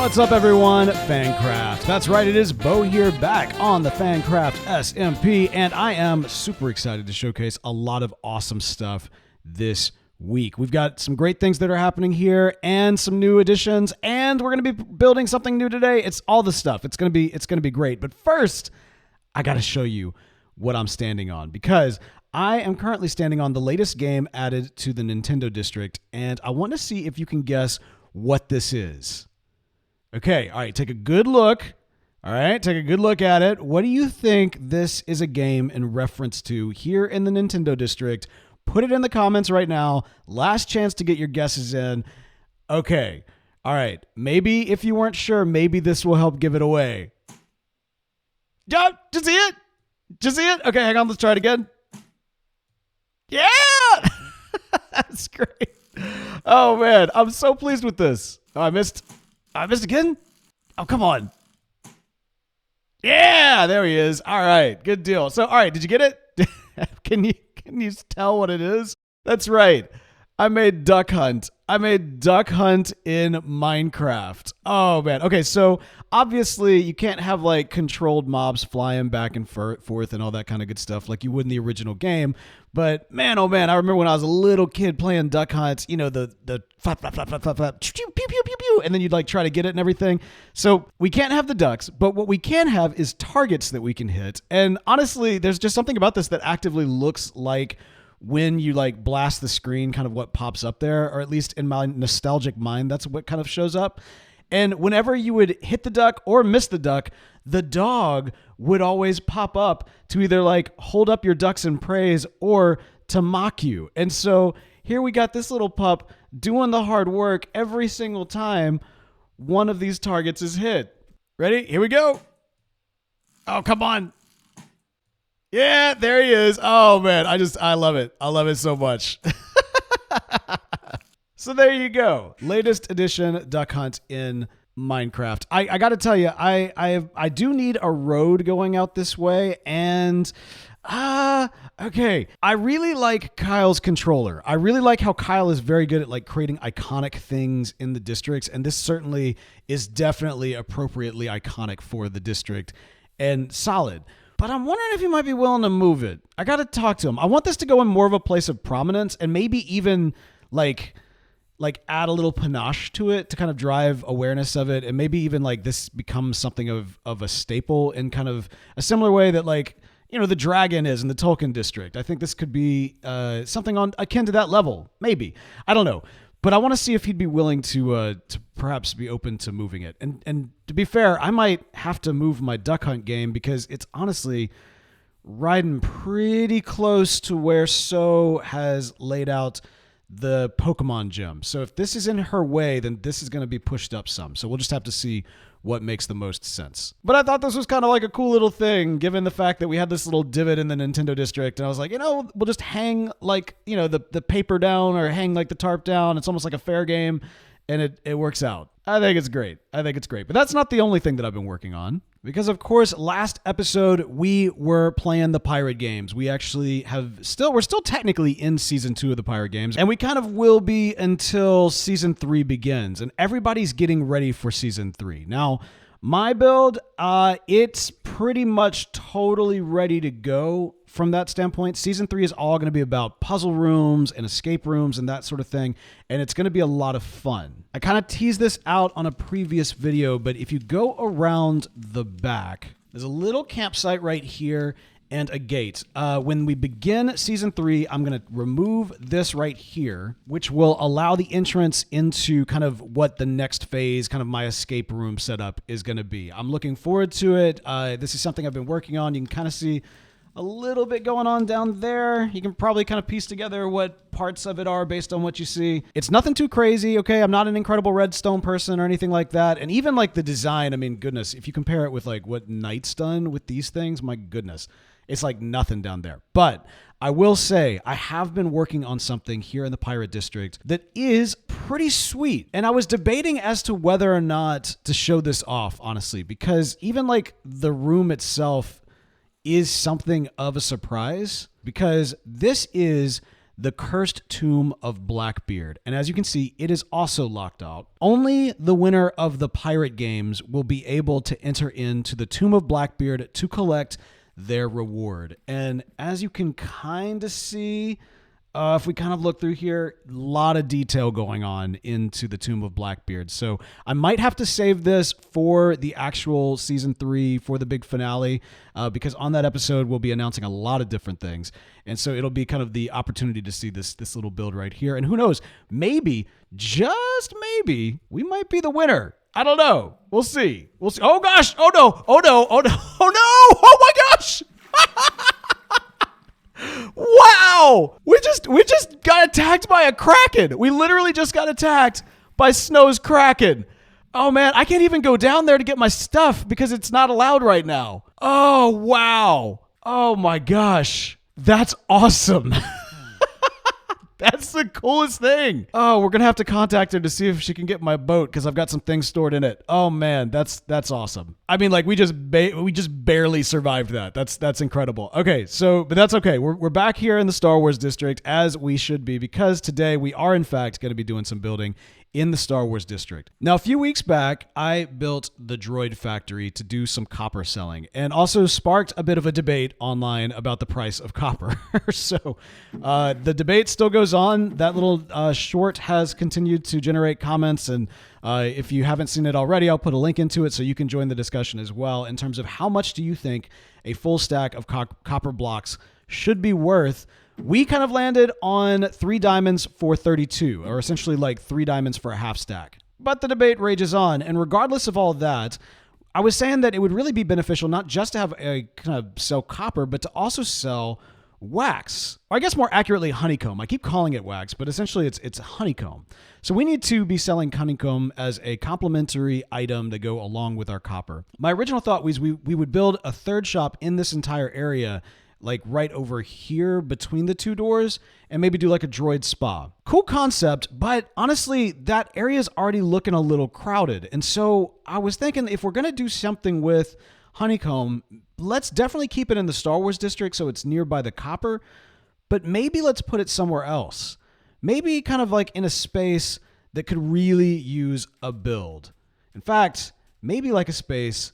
What's up, everyone? FANCRAFT. That's right, it is Bo here, back on the FANCRAFT SMP, and I am super excited to showcase a lot of awesome stuff this week. We've got some great things that are happening here, and some new additions, and we're going to be building something new today. It's all the stuff. It's going to be great. But first, I got to show you what I'm standing on, because I am currently standing on the latest game added to the Nintendo District, and I want to see if you can guess what this is. Okay, all right, take a good look. All right, take a good look at it. What do you think this is a game in reference to here in the Nintendo District? Put it in the comments right now. Last chance to get your guesses in. Okay, all right. Maybe if you weren't sure, maybe this will help give it away. Yeah, did you see it? Did you see it? Okay, hang on, let's try it again. Yeah! That's great. Oh, man, I'm so pleased with this. Oh, I missed again? Oh, come on. Yeah, there he is. All right, good deal. So, all right, did you get it? Can you tell what it is? That's right. I made Duck Hunt. I made Duck Hunt in Minecraft. Oh, man. Okay, so obviously you can't have like controlled mobs flying back and forth and all that kind of good stuff like you would in the original game. But man, oh man, I remember when I was a little kid playing Duck Hunt, you know, the flap, flap, flap, flap, flap, flap, pew, pew, pew, pew, pew, and then you'd like try to get it and everything. So we can't have the ducks, but what we can have is targets that we can hit. And honestly, there's just something about this that actively looks like when you like blast the screen, kind of what pops up there, or at least in my nostalgic mind, that's what kind of shows up. And whenever you would hit the duck or miss the duck, the dog would always pop up to either like hold up your ducks in praise or to mock you. And so here we got this little pup doing the hard work every single time one of these targets is hit. Ready? Here we go. Oh, come on. Yeah, there he is. Oh, man. I love it. I love it so much. So there you go. Latest edition Duck Hunt in Minecraft. I got to tell you, I do need a road going out this way, and okay. I really like Kyle's controller. I really like how Kyle is very good at like creating iconic things in the districts, and this certainly is definitely appropriately iconic for the district and solid. But I'm wondering if he might be willing to move it. I got to talk to him. I want this to go in more of a place of prominence, and maybe even like add a little panache to it to kind of drive awareness of it, and maybe even like this becomes something of a staple in kind of a similar way that like, you know, the dragon is in the Tolkien district. I think this could be something on akin to that level. Maybe. I don't know. But I want to see if he'd be willing to perhaps be open to moving it. And to be fair, I might have to move my Duck Hunt game because it's honestly riding pretty close to where So has laid out the Pokemon gym. So if this is in her way, then this is going to be pushed up some. So we'll just have to see what makes the most sense. But I thought this was kind of like a cool little thing, given the fact that we had this little divot in the Nintendo District. And I was like, you know, we'll just hang like, you know, the paper down or hang like the tarp down. It's almost like a fair game. And it works out. I think it's great. But that's not the only thing that I've been working on. Because, of course, last episode, we were playing the pirate games. We're still technically in Season 2 of the pirate games. And we kind of will be until Season 3 begins. And everybody's getting ready for Season 3. Now, my build, it's pretty much totally ready to go from that standpoint. Season 3 is all going to be about puzzle rooms and escape rooms and that sort of thing, and it's going to be a lot of fun. I kind of teased this out on a previous video, but if you go around the back, there's a little campsite right here and a gate. When we begin Season 3, I'm going to remove this right here, which will allow the entrance into kind of what the next phase, kind of my escape room setup is going to be. I'm looking forward to it. This is something I've been working on. You can kind of see a little bit going on down there. You can probably kind of piece together what parts of it are based on what you see. It's nothing too crazy, okay? I'm not an incredible redstone person or anything like that. And even like the design, I mean, goodness, if you compare it with like what Knight's done with these things, my goodness, it's like nothing down there. But I will say I have been working on something here in the Pirate District that is pretty sweet. And I was debating as to whether or not to show this off, honestly, because even like the room itself is something of a surprise, because this is the Cursed Tomb of Blackbeard. And as you can see, it is also locked out. Only the winner of the pirate games will be able to enter into the Tomb of Blackbeard to collect their reward. And as you can kind of see, if we kind of look through here, a lot of detail going on into the Tomb of Blackbeard. So I might have to save this for the actual season 3, for the big finale, because on that episode, we'll be announcing a lot of different things. And so it'll be kind of the opportunity to see this little build right here. And who knows, maybe, just maybe, we might be the winner. I don't know. We'll see. We'll see. Oh gosh. Oh no. Oh no. Oh no. Oh no. Oh my gosh. Wow! We just got attacked by a Kraken. We literally just got attacked by Snow's Kraken. Oh man, I can't even go down there to get my stuff because it's not allowed right now. Oh wow. Oh my gosh. That's awesome. That's the coolest thing. Oh, we're gonna have to contact her to see if she can get my boat because I've got some things stored in it. Oh man, that's awesome. I mean, like we just barely survived that. That's incredible. Okay, but that's okay. We're back here in the Star Wars district as we should be because today we are in fact going to be doing some building in the Star Wars district. Now, a few weeks back, I built the droid factory to do some copper selling and also sparked a bit of a debate online about the price of copper. So the debate still goes on. That little short has continued to generate comments. And if you haven't seen it already, I'll put a link into it so you can join the discussion as well in terms of how much do you think a full stack of copper blocks should be worth. We kind of landed on 3 diamonds for 32, or essentially like 3 diamonds for a half stack. But the debate rages on, and regardless of all that, I was saying that it would really be beneficial not just to have a kind of sell copper, but to also sell wax. Or I guess more accurately, honeycomb. I keep calling it wax, but essentially it's honeycomb. So we need to be selling honeycomb as a complementary item to go along with our copper. My original thought was we would build a third shop in this entire area, like right over here between the 2 doors, and maybe do like a droid spa. Cool concept, but honestly, that area is already looking a little crowded. And so I was thinking if we're going to do something with honeycomb, let's definitely keep it in the Star Wars district so it's nearby the copper, but maybe let's put it somewhere else. Maybe kind of like in a space that could really use a build. In fact, maybe like a space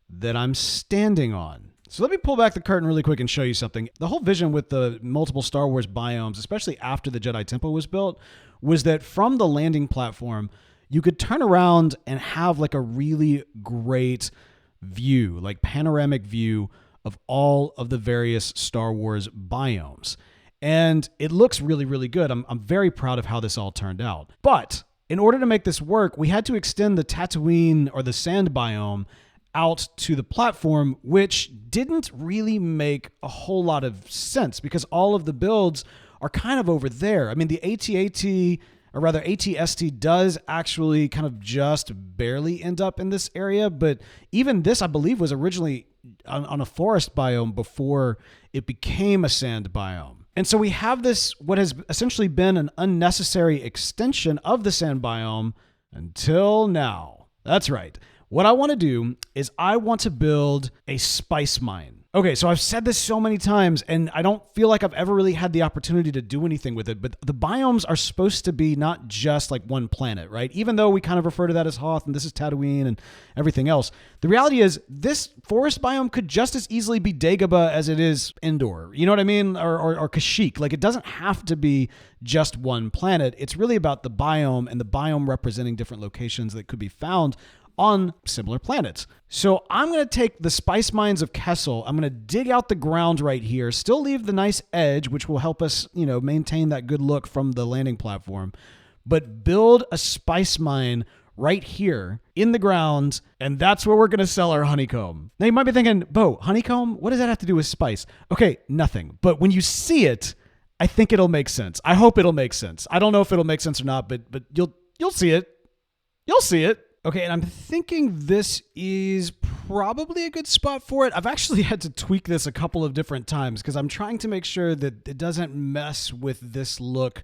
that I'm standing on. So let me pull back the curtain really quick and show you something. The whole vision with the multiple Star Wars biomes, especially after the Jedi Temple was built, was that from the landing platform, you could turn around and have like a really great view, like panoramic view of all of the various Star Wars biomes. And it looks really, really good. I'm very proud of how this all turned out. But in order to make this work, we had to extend the Tatooine or the sand biome out to the platform, which didn't really make a whole lot of sense because all of the builds are kind of over there. I mean, the AT-AT, or rather AT-ST, does actually kind of just barely end up in this area, but even this, I believe, was originally on a forest biome before it became a sand biome. And so we have this, what has essentially been an unnecessary extension of the sand biome until now. That's right. What I want to do is I want to build a spice mine. Okay, so I've said this so many times, and I don't feel like I've ever really had the opportunity to do anything with it, but the biomes are supposed to be not just like one planet, right? Even though we kind of refer to that as Hoth, and this is Tatooine and everything else. The reality is this forest biome could just as easily be Dagobah as it is Endor. You know what I mean? Or Kashyyyk. Like, it doesn't have to be just one planet. It's really about the biome and the biome representing different locations that could be found on similar planets. So I'm going to take the Spice Mines of Kessel. I'm going to dig out the ground right here, still leave the nice edge, which will help us, maintain that good look from the landing platform, but build a spice mine right here in the ground, and that's where we're going to sell our honeycomb. Now you might be thinking, Bo, honeycomb? What does that have to do with spice? Okay, nothing. But when you see it, I think it'll make sense. I hope it'll make sense. I don't know if it'll make sense or not, but you'll see it. You'll see it. Okay, and I'm thinking this is probably a good spot for it. I've actually had to tweak this a couple of different times because I'm trying to make sure that it doesn't mess with this look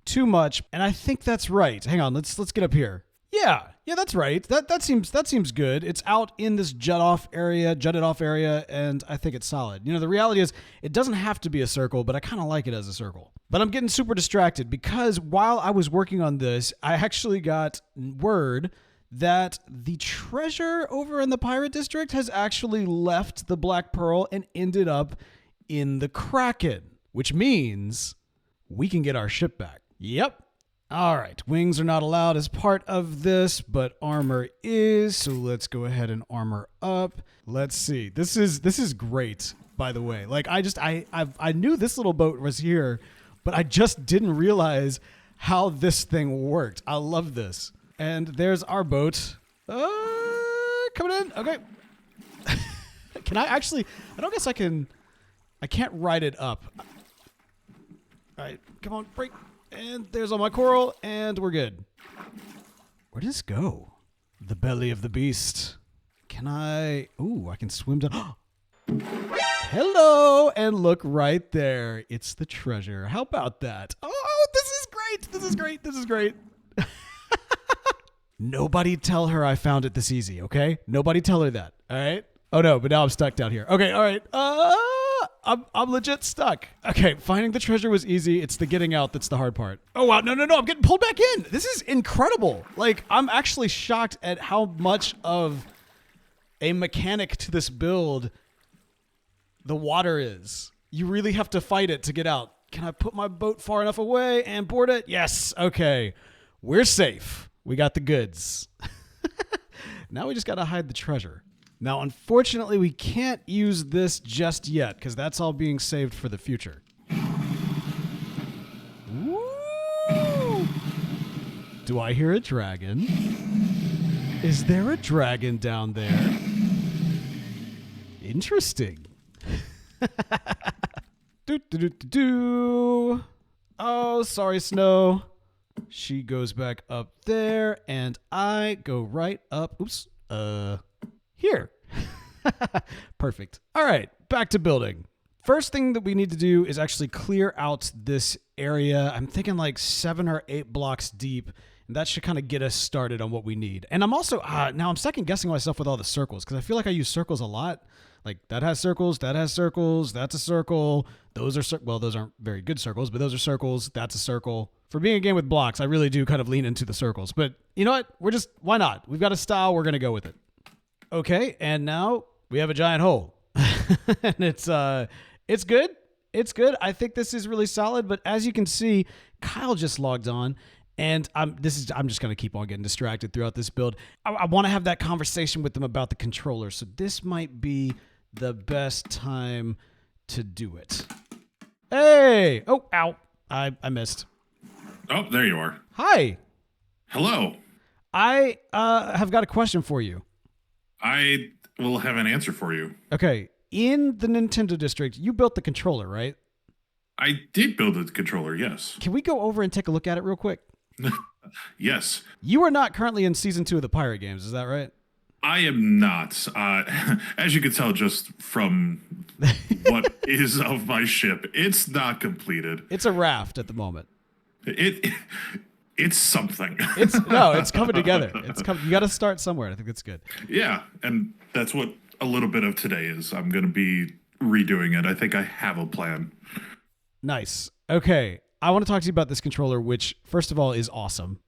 too much, and I think that's right. Hang on, let's get up here. Yeah, that's right. That seems good. It's out in this jutted off area, and I think it's solid. You know, the reality is it doesn't have to be a circle, but I kind of like it as a circle. But I'm getting super distracted because while I was working on this, I actually got word that the treasure over in the pirate district has actually left the Black Pearl and ended up in the Kraken, which means we can get our ship back. Yep. All right, wings are not allowed as part of this, but armor is, so let's go ahead and armor up. Let's see. This is great, by the way. Like I knew this little boat was here, but I just didn't realize how this thing worked. I love this. And there's our boat. Coming in. Okay. Can I actually, I don't guess I can't ride it up. All right, come on, break. And there's all my coral, and we're good. Where does this go? The belly of the beast. Can I... Ooh, I can swim down. Hello! And look right there. It's the treasure. How about that? Oh, this is great. This is great. This is great. Nobody tell her I found it this easy, okay? Nobody tell her that, all right? Oh, no, but now I'm stuck down here. Okay, all right. I'm legit stuck. Okay, finding the treasure was easy. It's the getting out that's the hard part. Oh, wow. No. I'm getting pulled back in. This is incredible. Like, I'm actually shocked at how much of a mechanic to this build the water is. You really have to fight it to get out. Can I put my boat far enough away and board it? Yes. Okay. We're safe. We got the goods. Now we just got to hide the treasure. Now, unfortunately, we can't use this just yet because that's all being saved for the future. Woo! Do I hear a dragon? Is there a dragon down there? Interesting. Do. Oh, sorry, Snow. She goes back up there, and I go right up. Oops. Here. Perfect. All right, back to building. First thing that we need to do is actually clear out this area. I'm thinking like 7 or 8 blocks deep, and that should kind of get us started on what we need. And I'm also, now I'm second guessing myself with all the circles because I feel like I use circles a lot. Like that has circles, that's a circle. Those are, well, those aren't very good circles, but those are circles, that's a circle. For being a game with blocks, I really do kind of lean into the circles. But you know what? Why not? We've got a style, we're going to go with it. Okay, and now we have a giant hole. And it's good. It's good. I think this is really solid, but as you can see, Kyle just logged on, and I'm just going to keep on getting distracted throughout this build. I want to have that conversation with them about the controller, so this might be the best time to do it. Hey! Oh, ow. I missed. Oh, there you are. Hi. Hello. I have got a question for you. I will have an answer for you. Okay. In the Nintendo District, you built the controller, right? I did build a controller, yes. Can we go over and take a look at it real quick? Yes. You are not currently in Season 2 of the Pirate Games, is that right? I am not. As you can tell just from what is of my ship, it's not completed. It's a raft at the moment. It's something. It's coming together. You got to start somewhere. I think that's good. Yeah, and that's what a little bit of today is. I'm going to be redoing it. I think I have a plan. Nice. Okay, I want to talk to you about this controller, which, first of all, is awesome.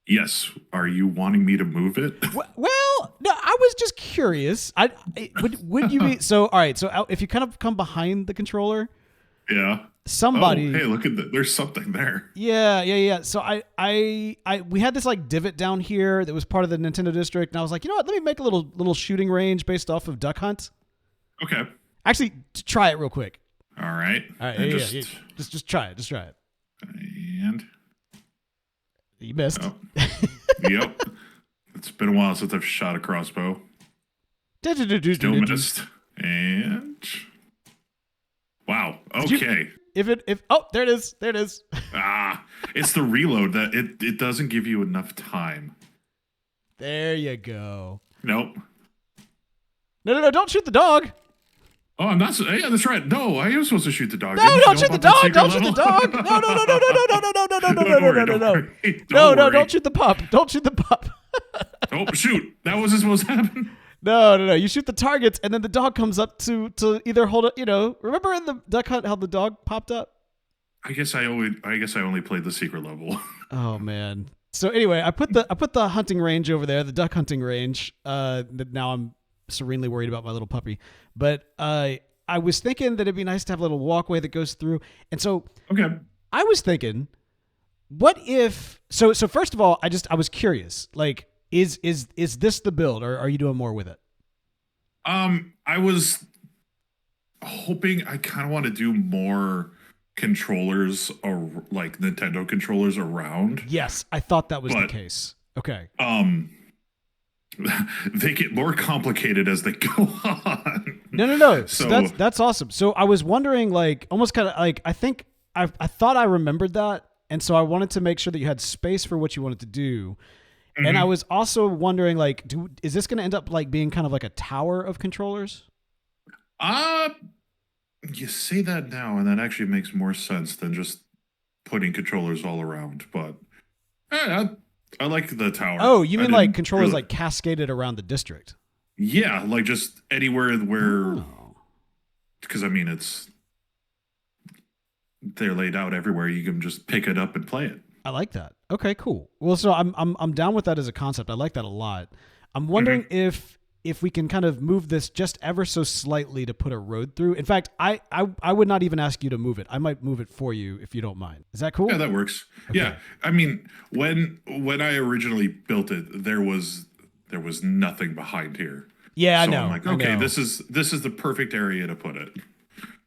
Yes. Are you wanting me to move it? Well, no, I was just curious. Would you be so? All right. So if you kind of come behind the controller, yeah. Somebody. Oh, hey, look at that. There's something there. Yeah. So we had this like divot down here that was part of the Nintendo District, and I was like, you know what? Let me make a little shooting range based off of Duck Hunt. Okay. Actually, try it real quick. All right. Yeah. Just try it. Just try it. And you missed. Oh. Yep. It's been a while since I've shot a crossbow. Still missed. And wow. Okay. There it is. It's the reload that it doesn't give you enough time. There you go. Nope. No, don't shoot the dog. Oh, I'm not. Yeah, that's right. No, I am supposed to shoot the dog. No, don't shoot the dog. Don't shoot the dog. No. No, don't shoot the pup. Don't shoot the pup. Oh, shoot. That wasn't supposed to happen. No. You shoot the targets, and then the dog comes up to either hold it. Remember in the duck hunt how the dog popped up? I guess I only played the secret level. Oh man. So anyway, I put the hunting range over there, the duck hunting range. Now I'm serenely worried about my little puppy, but I was thinking that it'd be nice to have a little walkway that goes through, and so Okay. I was thinking, what if? So first of all, I was curious, like, is this the build, or are you doing more with it? I was hoping I kind of want to do more controllers or like Nintendo controllers around. Yes, I thought that was the case. Okay. They get more complicated as they go on. No. So that's awesome. So I was wondering, like, almost kind of like, I think I thought I remembered that, and so I wanted to make sure that you had space for what you wanted to do. Mm-hmm. And I was also wondering, like, is this going to end up like being kind of like a tower of controllers? You say that now, and that actually makes more sense than just putting controllers all around. But I like the tower. Oh, you mean like controllers like cascaded around the district? Yeah, like just anywhere where. Because I mean, they're laid out everywhere. You can just pick it up and play it. I like that. Okay, cool. Well, so I'm down with that as a concept. I like that a lot. I'm wondering if we can kind of move this just ever so slightly to put a road through. In fact, I would not even ask you to move it. I might move it for you if you don't mind. Is that cool? Yeah, that works. Okay. Yeah. I mean, when I originally built it, there was nothing behind here. Yeah, so I know. I'm like, okay, this is the perfect area to put it.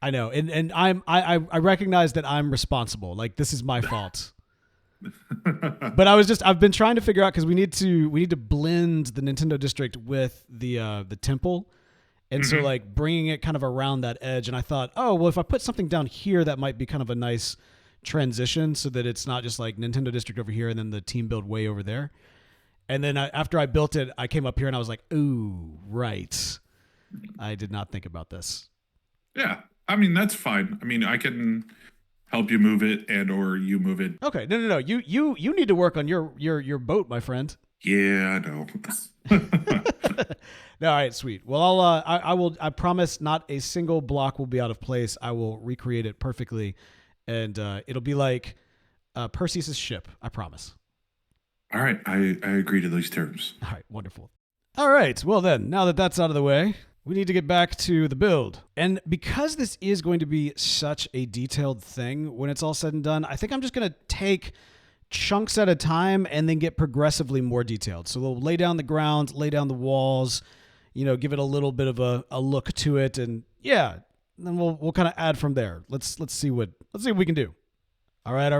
I know. And I recognize that I'm responsible. Like, this is my fault. But I've been trying to figure out, because we need to blend the Nintendo district with the temple, and so like bringing it kind of around that edge. And I thought, oh well, if I put something down here, that might be kind of a nice transition, so that it's not just like Nintendo district over here and then the team build way over there. And then after I built it, I came up here and I was like, ooh, right, I did not think about this. Yeah, I mean that's fine. I mean I can help you move it, and or you move it. Okay, no. You need to work on your boat, my friend. Yeah, I know. All right, sweet. Well, I promise not a single block will be out of place. I will recreate it perfectly, and it'll be like Perseus' ship. I promise. All right, I agree to these terms. All right, wonderful. All right, well then, now that that's out of the way, we need to get back to the build. And because this is going to be such a detailed thing when it's all said and done, I think I'm just going to take chunks at a time and then get progressively more detailed. So we'll lay down the ground, lay down the walls, give it a little bit of a look to it, and yeah, then we'll kind of add from there. Let's see what we can do. All right.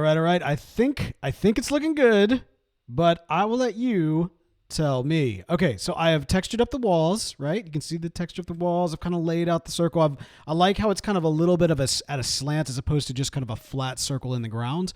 I think it's looking good, but I will let you tell me. Okay, so I have textured up the walls, right? You can see the texture of the walls. I've kind of laid out the circle. I like how it's kind of a little bit of at a slant as opposed to just kind of a flat circle in the ground.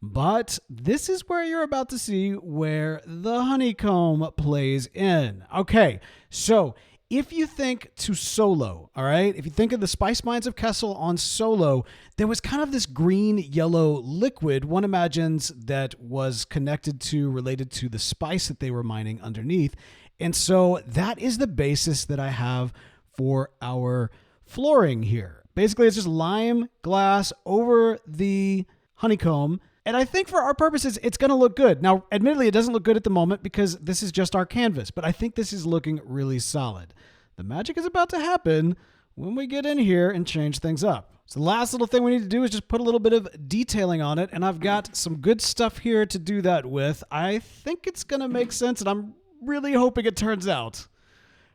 But this is where you're about to see where the honeycomb plays in. Okay, so if you think to Solo, all right, if you think of the Spice Mines of Kessel on Solo, there was kind of this green-yellow liquid one imagines that was related to the spice that they were mining underneath. And so that is the basis that I have for our flooring here. Basically, it's just lime glass over the honeycomb. And I think for our purposes, it's going to look good. Now, admittedly, it doesn't look good at the moment because this is just our canvas, but I think this is looking really solid. The magic is about to happen when we get in here and change things up. So the last little thing we need to do is just put a little bit of detailing on it, and I've got some good stuff here to do that with. I think it's going to make sense, and I'm really hoping it turns out.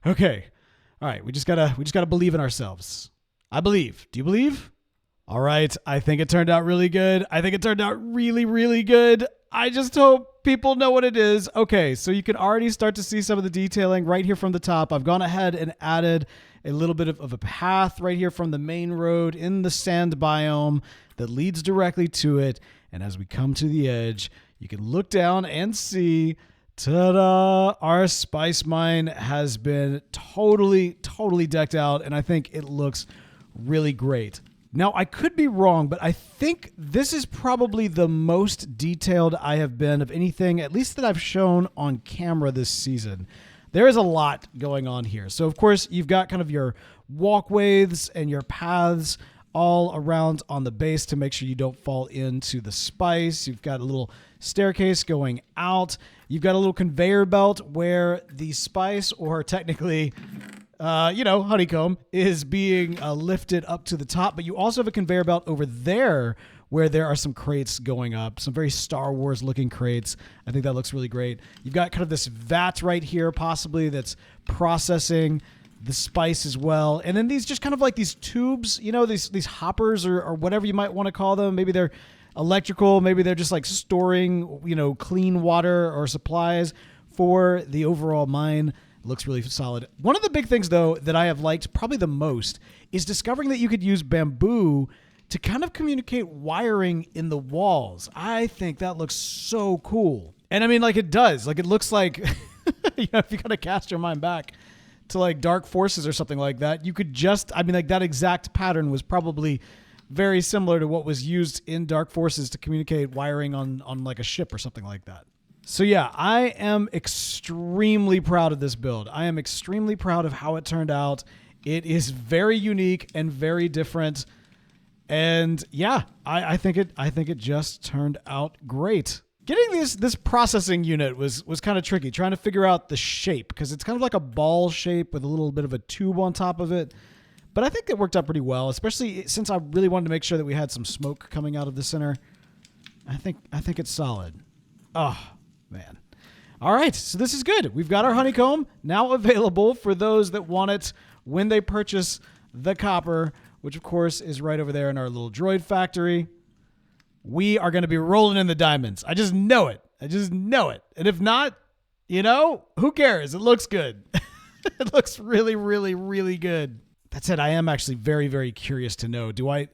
Okay. All right, we just gotta believe in ourselves. I believe. Do you believe? All right, I think it turned out really good. I think it turned out really, really good. I just hope people know what it is. Okay, so you can already start to see some of the detailing right here from the top. I've gone ahead and added a little bit of a path right here from the main road in the sand biome that leads directly to it. And as we come to the edge, you can look down and see, ta-da, our spice mine has been totally decked out, and I think it looks really great. Now, I could be wrong, but I think this is probably the most detailed I have been of anything, at least that I've shown on camera this season. There is a lot going on here. So, of course, you've got kind of your walkways and your paths all around on the base to make sure you don't fall into the spice. You've got a little staircase going out. You've got a little conveyor belt where the spice, or technically, honeycomb, is being lifted up to the top. But you also have a conveyor belt over there where there are some crates going up, some very Star Wars looking crates. I think that looks really great. You've got kind of this vat right here possibly that's processing the spice as well. And then these just kind of like these tubes, these hoppers or whatever you might want to call them. Maybe they're electrical. Maybe they're just like storing, clean water or supplies for the overall mine. It looks really solid. One of the big things, though, that I have liked probably the most is discovering that you could use bamboo to kind of communicate wiring in the walls. I think that looks so cool. And I mean, like, it does. Like, it looks like, if you kind of cast your mind back to like Dark Forces or something like that, you could just, that exact pattern was probably very similar to what was used in Dark Forces to communicate wiring on like a ship or something like that. So yeah, I am extremely proud of this build. I am extremely proud of how it turned out. It is very unique and very different. And yeah, I think it just turned out great. Getting this processing unit was kind of tricky, trying to figure out the shape, because it's kind of like a ball shape with a little bit of a tube on top of it. But I think it worked out pretty well, especially since I really wanted to make sure that we had some smoke coming out of the center. I think it's solid. Oh, man. All right, so this is good. We've got our honeycomb now available for those that want it when they purchase the copper, which of course is right over there in our little droid factory. We are going to be rolling in the diamonds. I just know it. And if not, who cares? It looks good. It looks really, really, really good. That said, I am actually very, very curious to know, do I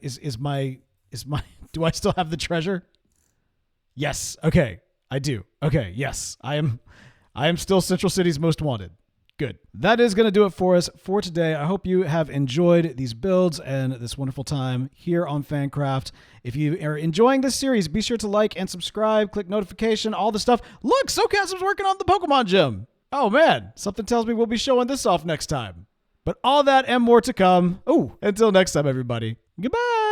still have the treasure? Yes. Okay. I do. Okay. Yes. I am still Central City's most wanted. Good. That is going to do it for us for today. I hope you have enjoyed these builds and this wonderful time here on FANCRAFT. If you are enjoying this series, be sure to like and subscribe, click notification, all the stuff. Look, SoCasm's working on the Pokemon Gym. Oh man, something tells me we'll be showing this off next time. But all that and more to come. Oh, until next time, everybody. Goodbye.